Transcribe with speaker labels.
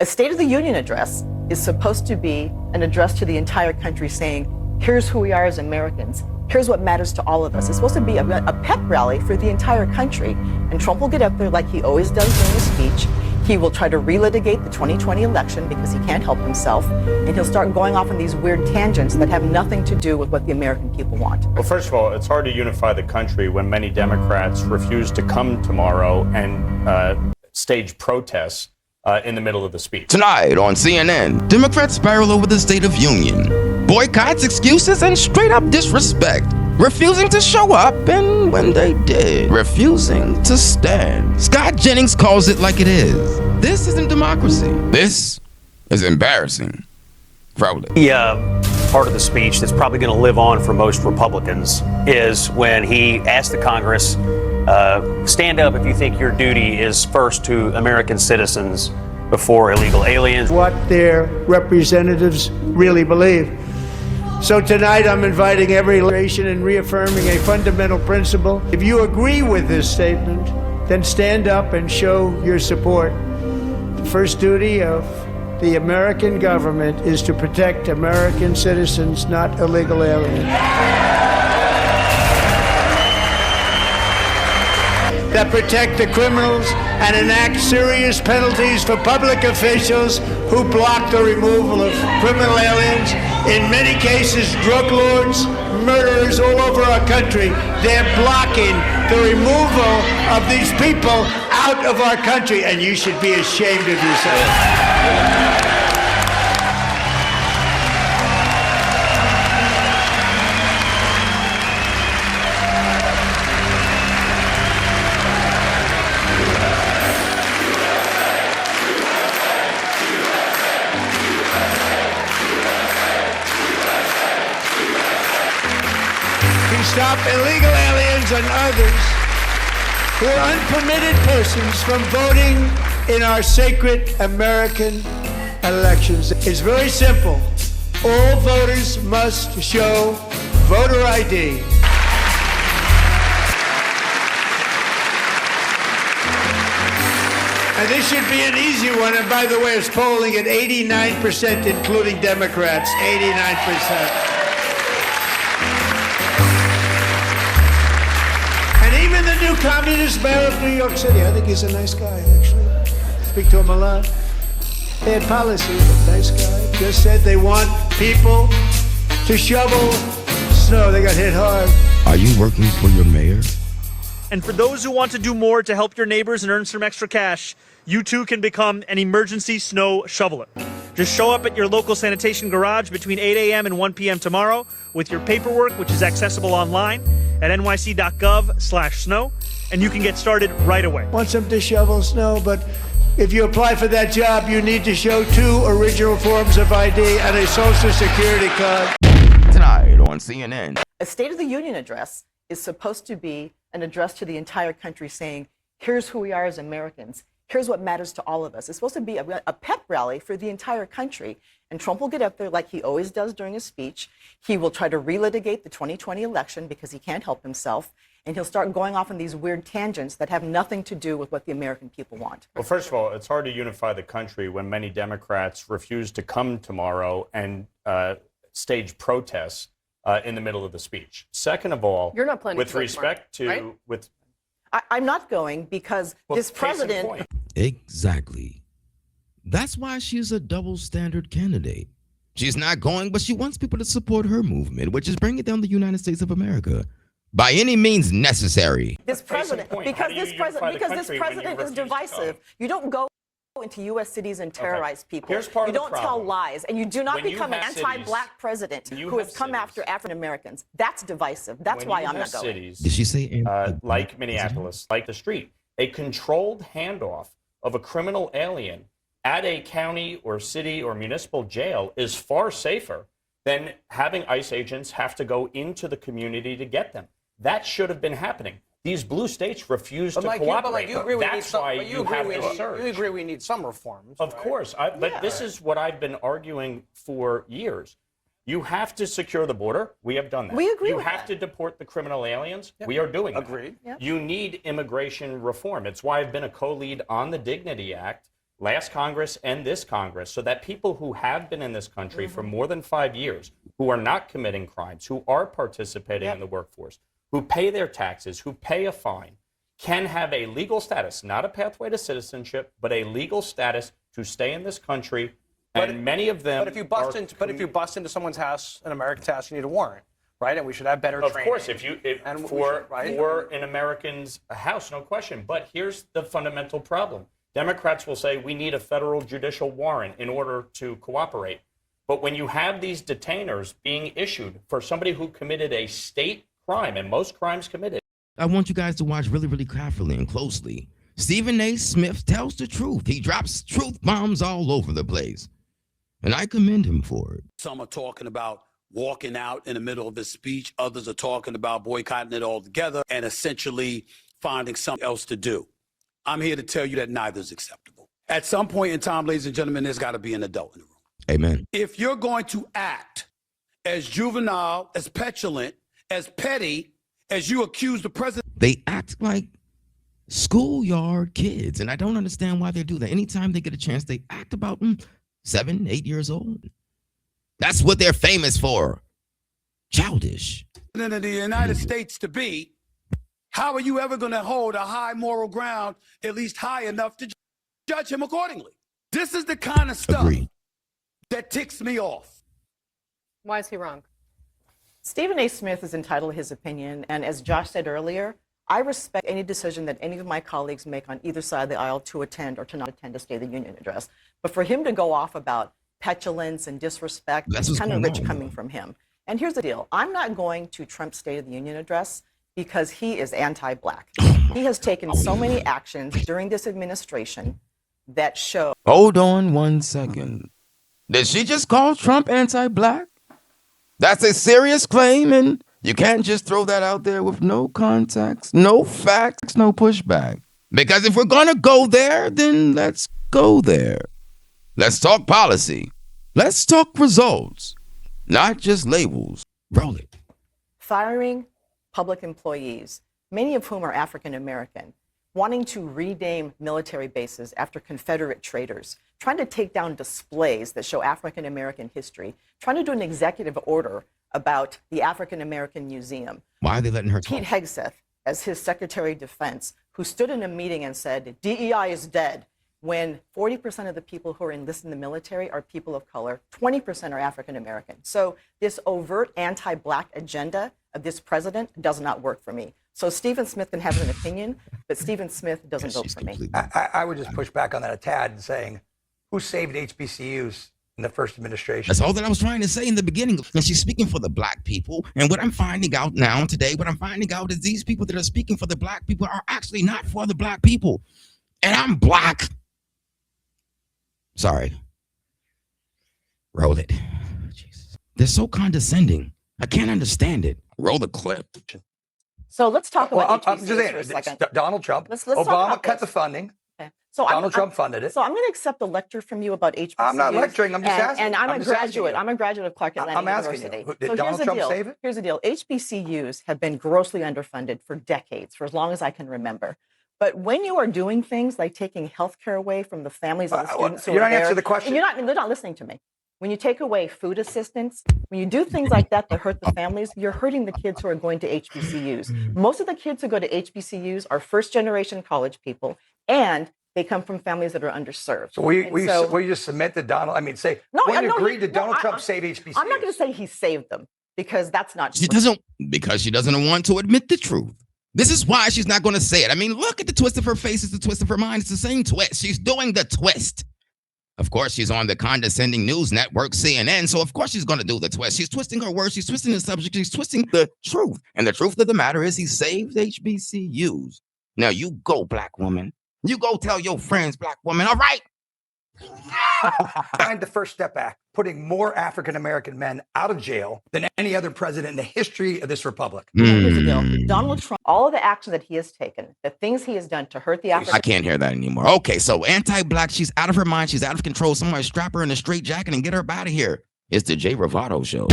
Speaker 1: A State of the Union address is supposed to be an address to the entire country saying, here's who we are as Americans. Here's what matters to all of us. It's supposed to be a pep rally for the entire country. And Trump will get up there like he always does during his speech. He will try to relitigate the 2020 election because he can't help himself. And he'll start going off on these weird tangents that have nothing to do with what the American people want.
Speaker 2: Well, first of all, it's hard to unify the country when many Democrats refuse to come tomorrow and stage protests in the middle of the speech.
Speaker 3: Tonight on CNN, Democrats spiral over the State of Union. Boycotts, excuses, and straight up disrespect. Refusing to show up, and when they did, refusing to stand. Scott Jennings calls it like it is. This isn't democracy. This is embarrassing. Probably.
Speaker 4: The part of the speech that's probably going to live on for most Republicans is when he asked the Congress, stand up if you think your duty is first to American citizens before illegal aliens.
Speaker 5: What their representatives really believe. So tonight I'm inviting every nation and reaffirming a fundamental principle. If you agree with this statement, then stand up and show your support. The first duty of the American government is to protect American citizens, not illegal aliens. That protect the criminals and enact serious penalties for public officials who block the removal of criminal aliens. In many cases, drug lords, murderers all over our country, they're blocking the removal of these people out of our country, and you should be ashamed of yourself. Stop illegal aliens and others who are unpermitted persons from voting in our sacred American elections. It's very simple. All voters must show voter ID. And this should be an easy one. And by the way, it's polling at 89%, including Democrats, 89%. Even the new communist mayor of New York City, I think he's a nice guy, actually. Speak to him a lot. They had policy, but nice guy. Just said they want people to shovel snow. They got hit hard.
Speaker 3: Are you working for your mayor?
Speaker 6: And for those who want to do more to help your neighbors and earn some extra cash, you too can become an emergency snow shoveler. Just show up at your local sanitation garage between 8 a.m. and 1 p.m. tomorrow with your paperwork, which is accessible online at nyc.gov/snow, and you can get started right away.
Speaker 5: Want them to shovel snow, but if you apply for that job, you need to show 2 original forms of ID and a Social Security card.
Speaker 3: Tonight on CNN.
Speaker 1: A State of the Union address is supposed to be an address to the entire country saying, here's who we are as Americans. Here's what matters to all of us. It's supposed to be a pep rally for the entire country. And Trump will get up there like he always does during his speech. He will try to relitigate the 2020 election because he can't help himself. And he'll start going off on these weird tangents that have nothing to do with what the American people want.
Speaker 2: Well, first of all, it's hard to unify the country when many Democrats refuse to come tomorrow and stage protests in the middle of the speech. Second of all,
Speaker 7: you're not planning
Speaker 2: with respect to
Speaker 7: right?
Speaker 1: I'm not going because this president.
Speaker 3: Exactly. That's why she's a double standard candidate. She's not going, but she wants people to support her movement, which is bringing down the United States of America by any means necessary.
Speaker 1: This president, because this president is divisive. You don't go into U.S. cities and terrorize people.
Speaker 2: Here's part
Speaker 1: you
Speaker 2: of the
Speaker 1: don't
Speaker 2: problem.
Speaker 1: tell lies, and you do not
Speaker 2: When you
Speaker 1: become an
Speaker 2: have
Speaker 1: anti-black president who has come after African Americans. That's divisive. That's why I'm not going.
Speaker 2: Cities,
Speaker 3: Did she say
Speaker 2: like Minneapolis, like the street, a controlled handoff of a criminal alien at a county or city or municipal jail is far safer than having ICE agents have to go into the community to get them. That should have been happening. These blue states refuse to cooperate. That's why you have this surge.
Speaker 7: You agree we need some reforms.
Speaker 2: Of course. But this is what I've been arguing for years. You have to secure the border. We have done that.
Speaker 1: We agree
Speaker 2: You
Speaker 1: with
Speaker 2: have
Speaker 1: that.
Speaker 2: to deport the criminal aliens. We are doing that.
Speaker 7: Agreed.
Speaker 1: Yep.
Speaker 2: You need immigration reform. It's why I've been a co-lead on the Dignity Act, last Congress and this Congress, so that people who have been in this country for more than 5 years, who are not committing crimes, who are participating in the workforce, who pay their taxes, who pay a fine, can have a legal status, not a pathway to citizenship, but a legal status to stay in this country. And many of them.
Speaker 7: But if you bust into someone's house, an American's house, you need a warrant, right? And we should have better
Speaker 2: Of
Speaker 7: training.
Speaker 2: course, for an American's house, no question. But here's the fundamental problem. Democrats will say we need a federal judicial warrant in order to cooperate. But when you have these detainers being issued for somebody who committed a state crime, and most crimes committed.
Speaker 3: I want you guys to watch really, really carefully and closely. Stephen A. Smith tells the truth. He drops truth bombs all over the place. And I commend him for it.
Speaker 8: Some are talking about walking out in the middle of his speech. Others are talking about boycotting it altogether and essentially finding something else to do. I'm here to tell you that neither is acceptable. At some point in time, ladies and gentlemen, there's got to be an adult in the room.
Speaker 3: Amen.
Speaker 8: If you're going to act as juvenile, as petulant, as petty, as you accuse the president.
Speaker 3: They act like schoolyard kids, and I don't understand why they do that. Anytime they get a chance, they act about 7, 8 years old. That's what they're famous for. Childish.
Speaker 8: President of the United States to be, how are you ever going to hold a high moral ground, at least high enough to judge him accordingly? This is the kind of stuff that ticks me off.
Speaker 9: Why is he wrong?
Speaker 1: Stephen A. Smith is entitled to his opinion, and as Josh said earlier, I respect any decision that any of my colleagues make on either side of the aisle to attend or to not attend a State of the Union address. But for him to go off about petulance and disrespect, it's kind of rich coming from him. And here's the deal. I'm not going to Trump's State of the Union address because he is anti-Black. He has taken so many actions during this administration that show.
Speaker 3: Hold on 1 second. Did she just call Trump anti-Black? That's a serious claim, and you can't just throw that out there with no context, no facts, no pushback. Because if we're going to go there, then let's go there. Let's talk policy. Let's talk results, not just labels. Roll it.
Speaker 1: Firing public employees, many of whom are African American, wanting to rename military bases after Confederate traitors, trying to take down displays that show African American history, trying to do an executive order about the African American Museum.
Speaker 3: Why are they letting her talk?
Speaker 1: Pete Hegseth, as his Secretary of Defense, who stood in a meeting and said, DEI is dead, when 40% of the people who are enlisted in the military are people of color, 20% are African American. So this overt anti-Black agenda of this president does not work for me. So Stephen Smith can have an opinion, but Stephen Smith doesn't vote for me.
Speaker 7: I would just push back on that a tad and saying, who saved HBCUs in the first administration?
Speaker 3: That's all that I was trying to say in the beginning. And she's speaking for the Black people. And what I'm finding out now today, what I'm finding out is these people that are speaking for the Black people are actually not for the Black people. And I'm Black. Sorry. Roll it. Jesus. They're so condescending. I can't understand it. Roll the clip.
Speaker 1: So let's talk about
Speaker 7: I'm
Speaker 1: HBCUs
Speaker 7: just saying,
Speaker 1: for a second.
Speaker 7: Donald Trump,
Speaker 1: Let's talk
Speaker 7: Obama
Speaker 1: about
Speaker 7: cut
Speaker 1: this.
Speaker 7: the funding.
Speaker 1: Okay. So
Speaker 7: Donald Trump funded it.
Speaker 1: So I'm going to accept a lecture from you about HBCUs.
Speaker 7: I'm not lecturing, I'm just asking.
Speaker 1: And I'm a
Speaker 7: just asking
Speaker 1: graduate.
Speaker 7: you.
Speaker 1: I'm a graduate of Clark Atlanta
Speaker 7: I'm asking
Speaker 1: University.
Speaker 7: you. Did
Speaker 1: So
Speaker 7: Donald Trump save it?
Speaker 1: Here's the deal. HBCUs have been grossly underfunded for decades, for as long as I can remember. But when you are doing things like taking health care away from the families of the students who
Speaker 7: you're
Speaker 1: are
Speaker 7: not
Speaker 1: there,
Speaker 7: answering the question.
Speaker 1: You're not listening to me. When you take away food assistance, when you do things like that hurt the families, you're hurting the kids who are going to HBCUs. Most of the kids who go to HBCUs are first-generation college people, and they come from families that are underserved.
Speaker 7: So will you just submit that Donald, you agreed that Donald Trump saved HBCUs?
Speaker 1: I'm not going to say he saved them, because that's not
Speaker 3: She
Speaker 1: true.
Speaker 3: doesn't want to admit the truth. This is why she's not going to say it. I mean, look at the twist of her face. It's the twist of her mind. It's the same twist. She's doing the twist. Of course, she's on the condescending news network, CNN, so of course she's going to do the twist. She's twisting her words. She's twisting the subject. She's twisting the truth. And the truth of the matter is he saved HBCUs. Now you go, Black woman. You go tell your friends, Black woman, all right?
Speaker 7: Signed the First Step Act, putting more African-American men out of jail than any other president in the history of this republic.
Speaker 1: Here's the deal. Donald Trump, all of the action that he has taken, the things he has done to hurt the African.
Speaker 3: I can't hear that anymore. Okay, so anti-Black, she's out of her mind. She's out of control. Somebody strap her in a straitjacket and get her up out of here. It's the Jay Ravato Show.